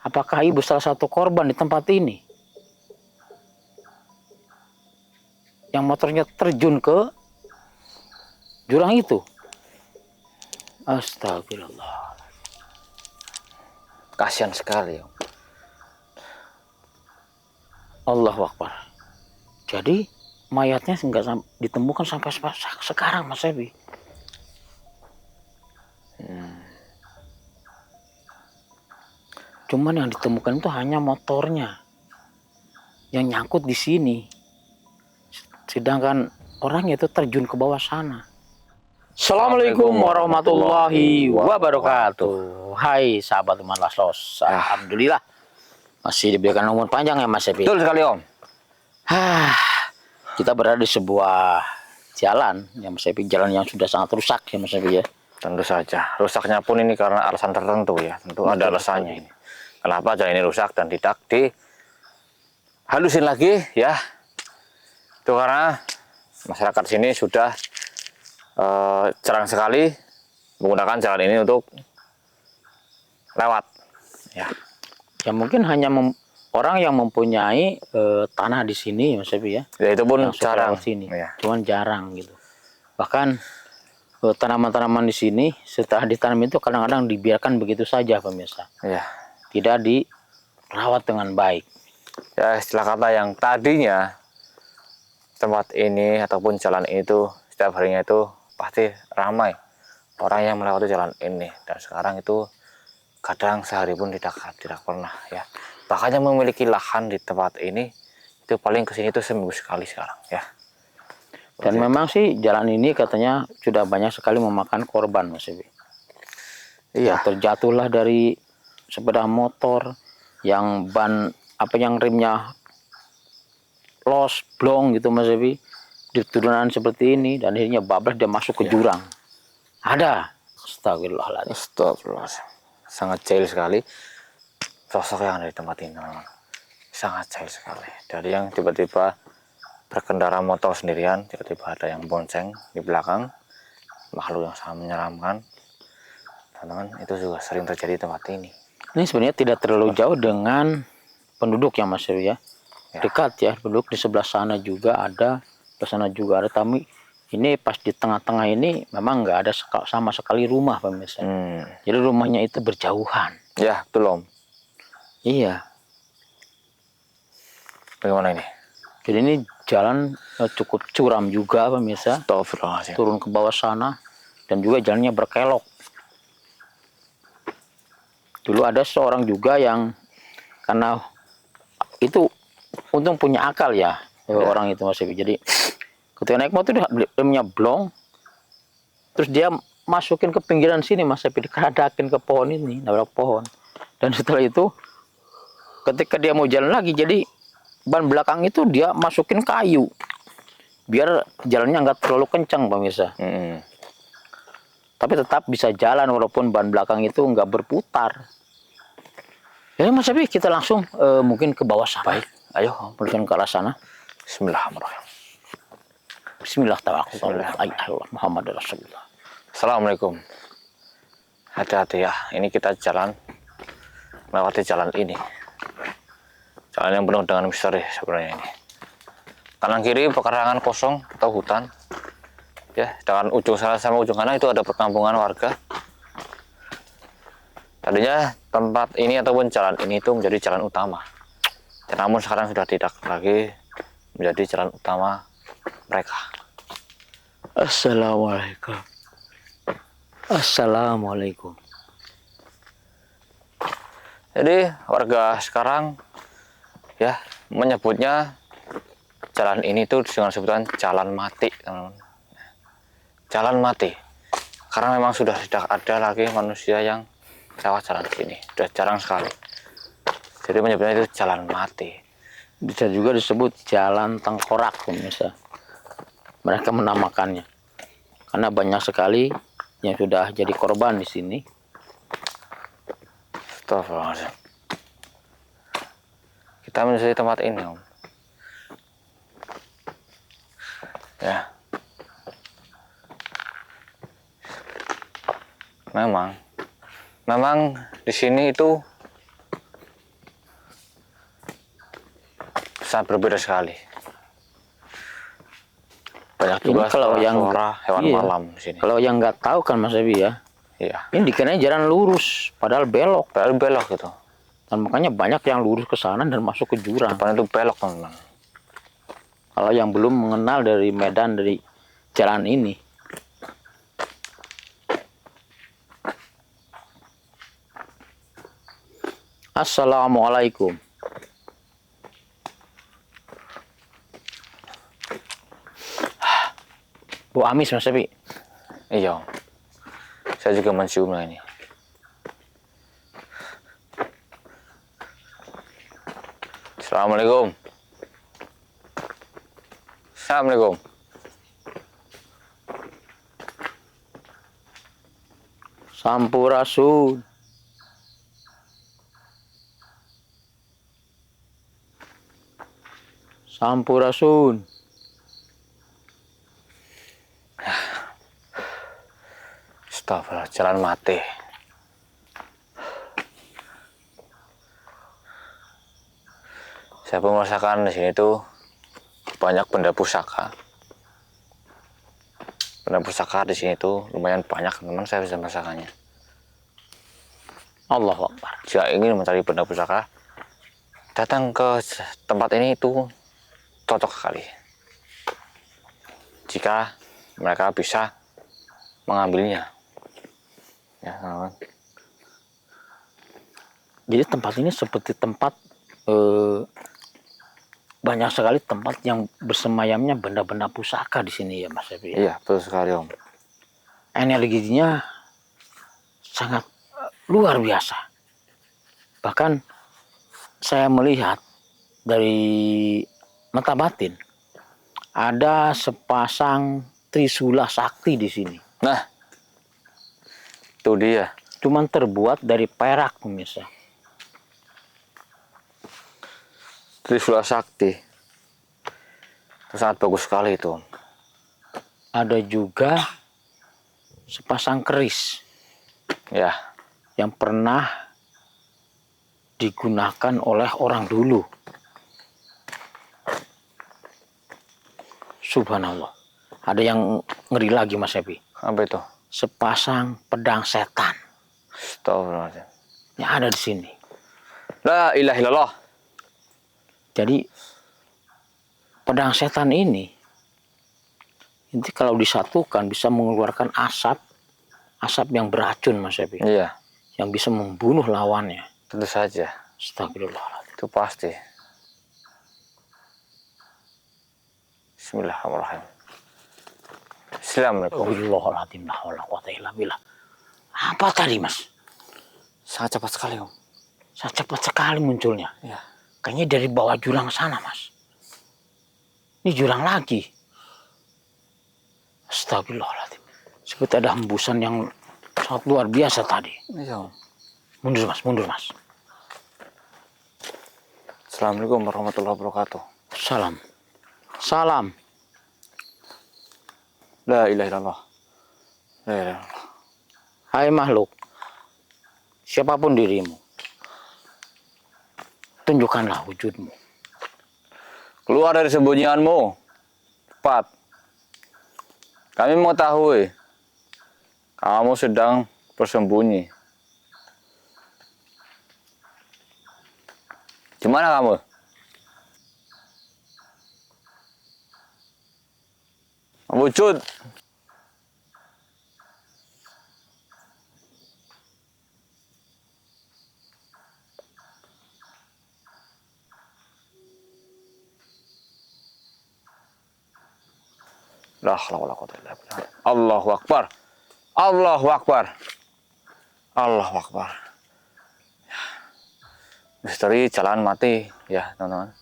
Apakah ibu salah satu korban di tempat ini? Yang motornya terjun ke jurang itu. Astagfirullah. Kasihan sekali, Om. Allahu Akbar. Jadi mayatnya nggak ditemukan sampai sekarang, Mas Ebi. Cuman yang ditemukan itu hanya motornya yang nyangkut di sini. Sedangkan orangnya itu terjun ke bawah sana. Assalamualaikum warahmatullahi wabarakatuh. Hai sahabat Teman Laslos. Alhamdulillah masih diberikan umur panjang ya Mas Ebi. Betul sekali, Om. Kita berada di sebuah jalan ya Mas Ebi, jalan yang sudah sangat rusak ya Mas Ebi ya. Tentu saja. Rusaknya pun ini karena alasan tertentu ya. Tentu ada alasannya ini. Kenapa jalan ini rusak dan tidak dihalusin lagi ya? Itu karena masyarakat sini sudah jarang sekali menggunakan jalan ini untuk lewat. Ya. Ya mungkin hanya orang yang mempunyai tanah di sini Mas Ebi ya. Ya itu pun yang jarang. Sini. Ya. Cuman jarang gitu. Bahkan tanaman-tanaman di sini setelah ditanam itu kadang-kadang dibiarkan begitu saja pemirsa. Ya. Tidak dirawat dengan baik. Ya istilah kata yang tadinya tempat ini ataupun jalan ini tuh setiap harinya itu pasti ramai orang yang melewati jalan ini, dan sekarang itu kadang sehari pun tidak pernah ya. Bahkan yang memiliki lahan di tempat ini itu paling kesini itu seminggu sekali sekarang ya. Dan memang sih jalan ini katanya sudah banyak sekali memakan korban Mas Ebi. Iya. Terjatuhlah dari sepeda motor yang yang rimnya los blong gitu Mas Ebi, di turunan seperti ini, dan akhirnya bablas dia masuk ke jurang. Ada. Astagfirullahaladzim. Astagfirullahaladzim. Sangat jahil sekali sosok yang ada di tempat ini, memang sangat jahil sekali. Dari yang tiba-tiba berkendara motor sendirian, tiba-tiba ada yang bonceng di belakang, makhluk yang sangat menyeramkan. Teman-teman, itu juga sering terjadi di tempat ini. Ini sebenarnya tidak terlalu jauh dengan penduduk ya Mas Ebi ya. Dekat ya, penduduk di sebelah sana juga ada, di sana juga ada. Tapi ini pas di tengah-tengah ini memang nggak ada sama sekali rumah pemirsa. Jadi rumahnya itu berjauhan. Ya betul Om. Iya. Bagaimana ini? Jadi ini jalan cukup curam juga pemirsa. Turun ke bawah sana dan juga jalannya berkelok. Dulu ada seorang juga yang karena itu untung punya akal ya, orang itu Mas Ebi. Jadi ketika naik motor remnya blong, terus dia masukin ke pinggiran sini Mas Ebi, dikeradakin ke pohon ini, nabrak pohon. Dan setelah itu ketika dia mau jalan lagi, jadi ban belakang itu dia masukin kayu biar jalannya nggak terlalu kencang pemirsa. Tapi tetap bisa jalan walaupun ban belakang itu nggak berputar. Ya Mas Ebi, kita langsung mungkin ke bawah sana. Baik. Ayo, menuju ke arah sana. Bismillahirrahmanirrahim. Bismillahirrahmanirrahim. Muhammad Rasulullah. Assalamualaikum. Hati-hati ya. Ini kita jalan melewati jalan ini. Jalan yang penuh dengan misteri sebenarnya ini. Kanan kiri pekarangan kosong atau hutan. Ya, dengan ujung sana sama ujung kanan itu ada perkampungan warga. Tadinya tempat ini ataupun jalan ini itu menjadi jalan utama. Namun sekarang sudah tidak lagi menjadi jalan utama mereka. Assalamualaikum. Assalamualaikum. Jadi warga sekarang ya menyebutnya jalan ini tuh dengan sebutan jalan mati, teman-teman. Jalan mati. Karena memang sudah tidak ada lagi manusia yang lewat jalan sini. Sudah jarang sekali. Jadi menyebutnya itu jalan mati. Bisa juga disebut jalan tengkorak pemirsa. Mereka menamakannya karena banyak sekali yang sudah jadi korban di sini. Astagfirullahaladzim. Kita menuju tempat ini Om. Ya. Memang di sini itu sangat berbeda sekali. Banyak Ini juga kalau yang suara hewan iya. malam di sini. Kalau yang nggak tahu kan Mas Ebi ya, Iya. ini dikiranya jalan lurus, padahal belok. Padahal belok gitu. Dan makanya banyak yang lurus ke sana dan masuk ke jurang. Depan itu belok teman-teman. Kalau yang belum mengenal dari medan dari jalan ini. Assalamualaikum. Bu amis Mas Ebi. Iya. Saya juga menciumnya ini. Assalamualaikum. Assalamualaikum. Sampurasun. Sampurasun. Astagfirullah, jalan mati. Saya pun merasakan di sini tuh banyak benda pusaka. Benda pusaka di sini tuh lumayan banyak, teman saya bisa merasakannya. Allahu Akbar. Jika ingin mencari benda pusaka, datang ke tempat ini itu cocok sekali. Jika mereka bisa mengambilnya. Ya, teman-teman. Jadi tempat ini seperti tempat banyak sekali tempat yang bersemayamnya benda-benda pusaka di sini ya Mas Ebi. Iya, betul sekali Om. Energinya sangat luar biasa. Bahkan saya melihat dari mata batin ada sepasang trisula sakti di sini. Nah, itu dia. Cuman terbuat dari perak pemirsa. Trisula Sakti. Itu sangat bagus sekali itu Om. Ada juga sepasang keris Ya, yang pernah digunakan oleh orang dulu. Subhanallah. Ada yang ngeri lagi Mas Ebi. apa itu? Sepasang pedang setan Astagfirullahaladzim. yang ada di sini. La ilaha illallah. Jadi pedang setan ini kalau disatukan bisa mengeluarkan asap yang beracun Mas Ebi. Iya, Yang bisa membunuh lawannya. tentu saja. Astagfirullahaladzim. Itu pasti. Bismillahirrahmanirrahim. Assalamualaikum. Astagfirullahaladzim. La haula wa la quwwata illa billah. Apa tadi Mas? Sangat cepat sekali Om. Sangat cepat sekali munculnya. Ya. Kayaknya dari bawah jurang sana Mas. Ini jurang lagi. Astagfirullahaladzim. Seperti ada hembusan yang sangat luar biasa tadi. Iya Om. Mundur Mas, mundur Mas. Assalamualaikum warahmatullahi wabarakatuh. Salam. Salam. La ilaha illallah. La ilaha illallah. Hai makhluk. Siapapun dirimu. Tunjukkanlah wujudmu. Keluar dari sembunyianmu. Cepat. Kami mengetahui kamu sedang bersembunyi. Di mana kamu? Wujud. La haula wala quwwata illa billah. Allahu akbar. Allahu akbar. Allahu akbar. Misteri jalan mati ya teman-teman.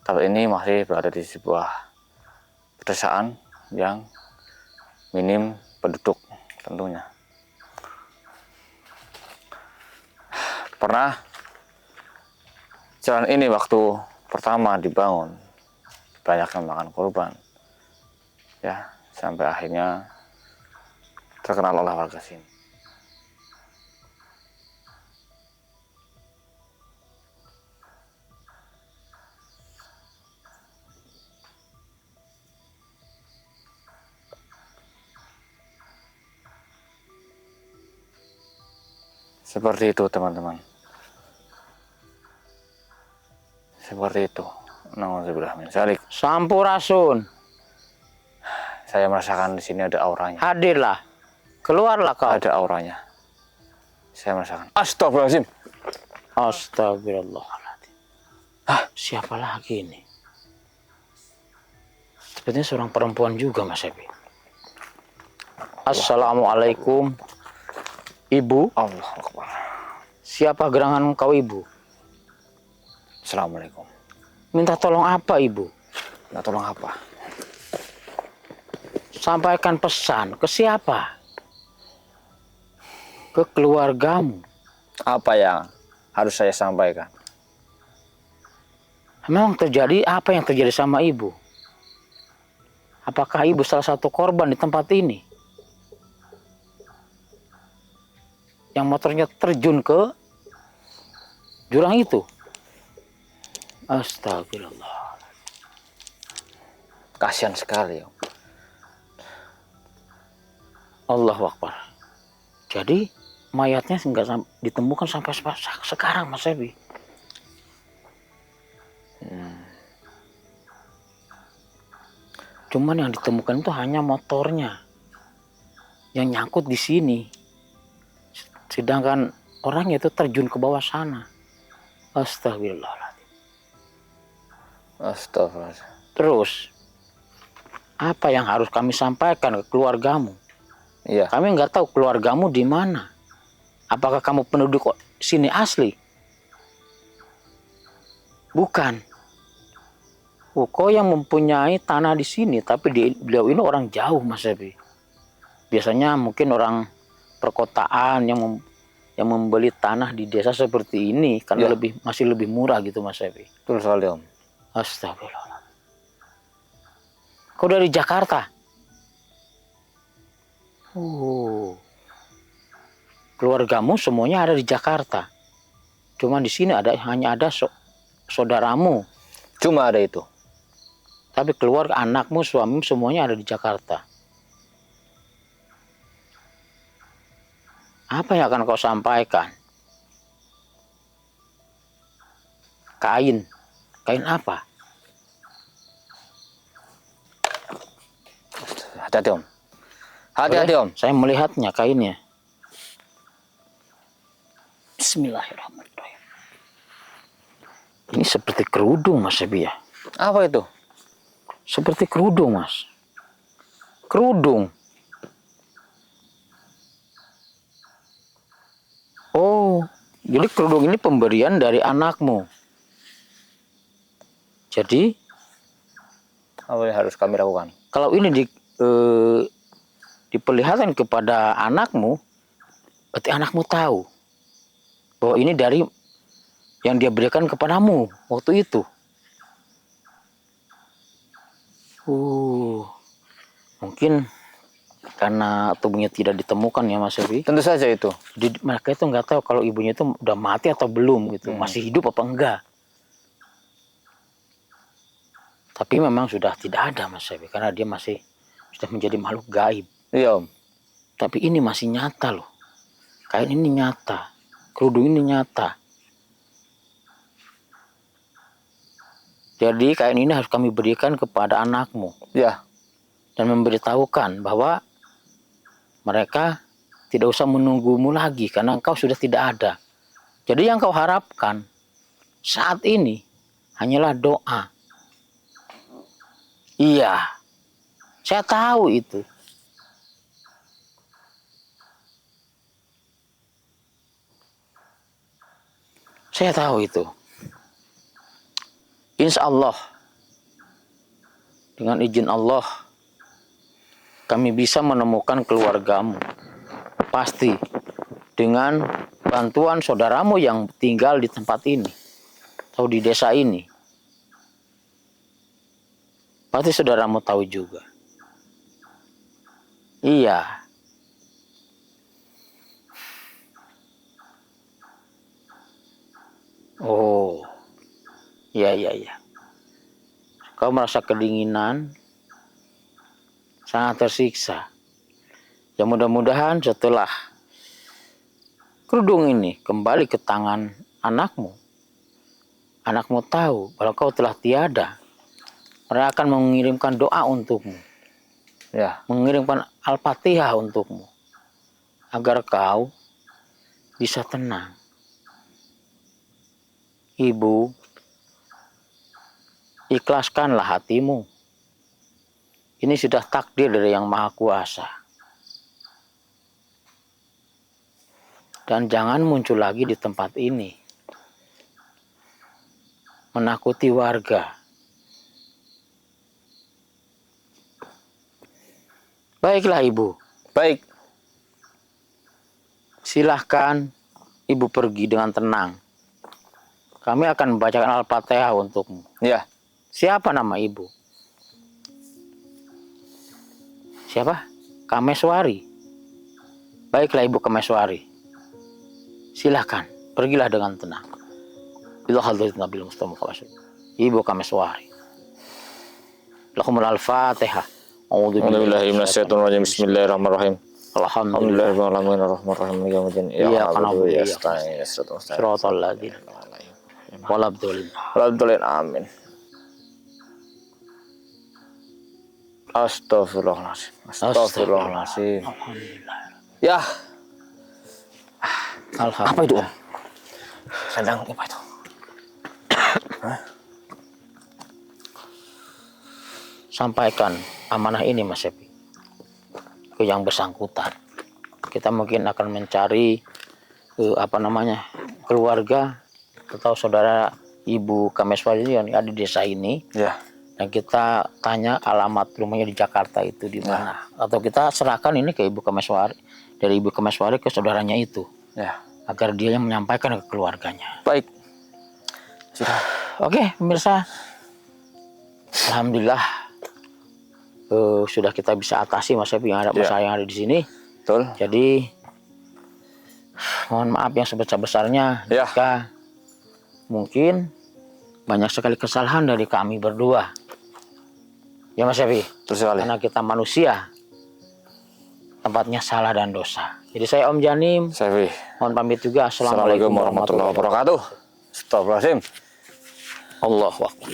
Tapi ini masih berada di sebuah pedesaan yang minim penduduk tentunya. Pernah jalan ini waktu pertama dibangun banyak yang makan korban. Ya, sampai akhirnya terkenal oleh warga sini. Seperti itu teman-teman. Seperti itu. Nauzubillah min dzalik. Sampurasun, Saya merasakan di sini ada auranya. hadirlah, keluarlah kau. Ada auranya. Saya merasakan. Astagfirullahaladzim. Astagfirullahaladzim. Siapa lagi ini? Sepertinya seorang perempuan juga, Mas Ebi. Assalamualaikum, Ibu. Allah Akbar. Siapa gerangan kau, Ibu? Assalamualaikum. Minta tolong apa, Ibu? Nah, tolong apa? Sampaikan pesan ke siapa? Ke keluargamu. Apa yang harus saya sampaikan? Memang terjadi apa yang terjadi sama Ibu? Apakah Ibu salah satu korban di tempat ini? Yang motornya terjun ke jurang itu. Astagfirullah. Kasihan sekali, Om. Allahu Akbar. Jadi mayatnya nggak ditemukan sampai sekarang, Mas Ebi. Cuman yang ditemukan itu hanya motornya yang nyangkut di sini. Sedangkan orangnya itu terjun ke bawah sana. Astagfirullahaladzim. Astagfirullah. Terus, apa yang harus kami sampaikan ke keluargamu? Iya. Kami nggak tahu keluargamu di mana. Apakah kamu penduduk sini asli? Bukan. Kau yang mempunyai tanah di sini, tapi beliau ini orang jauh, Mas Ebi. Biasanya mungkin orang perkotaan yang membeli tanah di desa seperti ini karena Ya. masih lebih murah gitu, Mas Ebi. Betul sekali, Om. Astagfirullah. Kau dari Jakarta? Oh. Keluargamu semuanya ada di Jakarta. Cuma di sini hanya ada saudaramu. Cuma ada itu. Tapi keluarga, anakmu, suamimu semuanya ada di Jakarta. Apa yang akan kau sampaikan? Kain. Kain apa? Hati-hati, Om. Hati-hati, Om. Saya melihatnya kainnya. Bismillahirrahmanirrahim. Ini seperti kerudung, Mas Ebi ya. Apa itu? Seperti kerudung, Mas. Kerudung. Oh, jadi kerudung ini pemberian dari anakmu. Jadi, Apa yang harus kami lakukan? kalau ini diperlihatkan kepada anakmu, berarti anakmu tahu bahwa ini dari yang dia berikan kepadamu waktu itu. Mungkin karena tubuhnya tidak ditemukan ya, Mas Ebi. Tentu saja itu. Jadi mereka itu nggak tahu kalau ibunya itu udah mati atau belum gitu, masih hidup apa enggak. Tapi memang sudah tidak ada, Mas Ebi, karena dia masih sudah menjadi makhluk gaib. Iya, Om. Tapi ini masih nyata loh. Kain ini nyata, kerudung ini nyata. Jadi kain ini harus kami berikan kepada anakmu. Ya. Dan memberitahukan bahwa mereka tidak usah menunggumu lagi karena engkau sudah tidak ada. Jadi yang kau harapkan saat ini hanyalah doa. Iya, saya tahu itu. Saya tahu itu. Insya Allah, dengan izin Allah, kami bisa menemukan keluargamu. Pasti dengan bantuan saudaramu yang tinggal di tempat ini atau di desa ini. Pasti saudaramu tahu juga. Iya. Oh. Iya. Kau merasa kedinginan, sangat tersiksa. Ya mudah-mudahan setelah kerudung ini kembali ke tangan anakmu, anakmu tahu kalau kau telah tiada, mereka akan mengirimkan doa untukmu, Ya. mengirimkan Al-Fatihah untukmu, agar kau bisa tenang. Ibu, ikhlaskanlah hatimu. Ini sudah takdir dari Yang Maha Kuasa. Dan jangan muncul lagi di tempat ini, menakuti warga. Baiklah ibu, Baik. silahkan ibu pergi dengan tenang. Kami akan membacakan Al-Fatihah untukmu. Ya. Siapa nama ibu? Siapa? Kameswari. Baiklah ibu Kameswari. Silahkan, pergilah dengan tenang. Ila hadrat Nabi Mustafa Muhammad. Ibu Kameswari. Lahumul Al-Fatihah. Alhamdulillahi minasyaitonirrajim. Bismillahirrahmanirrahim. Alhamdulillah. Alhamdulillahirrahmanirrahim. Ar-Rahmanirrahim. Yaumiddin. Iyyaka na'budu wa iyyaka nasta'in. Shiratal ladzina walabdolin. Alhamdulillah. Amin. Astagfirullahaladzim. Astagfirullahaladzim. Alhamdulillah. Ya. Alhamdulillah. Apa itu, Om? Sedang apa itu? Sampaikan amanah ini Mas Epi ke yang bersangkutan. Kita mungkin akan mencari keluarga atau saudara Ibu Kameswari yang ada di desa ini. Ya. Dan kita tanya alamat rumahnya di Jakarta itu di mana. Atau kita serahkan ini ke Ibu Kameswari, dari Ibu Kameswari ke saudaranya itu. Ya. Agar dia yang menyampaikan ke keluarganya. Baik. Sudah. Oke, pemirsa. Alhamdulillah sudah kita bisa atasi Mas Epi yang ada masalah yang ada di sini. Betul. Jadi mohon maaf yang sebesar-besarnya jika mungkin banyak sekali kesalahan dari kami berdua. Ya Mas Epi. Terus sekali. Karena kita manusia, tempatnya salah dan dosa. Jadi saya Om Janim. Saya Mohon pamit juga. Assalamualaikum warahmatullahi wabarakatuh. Astagfirullahaladzim. Allahu Akbar.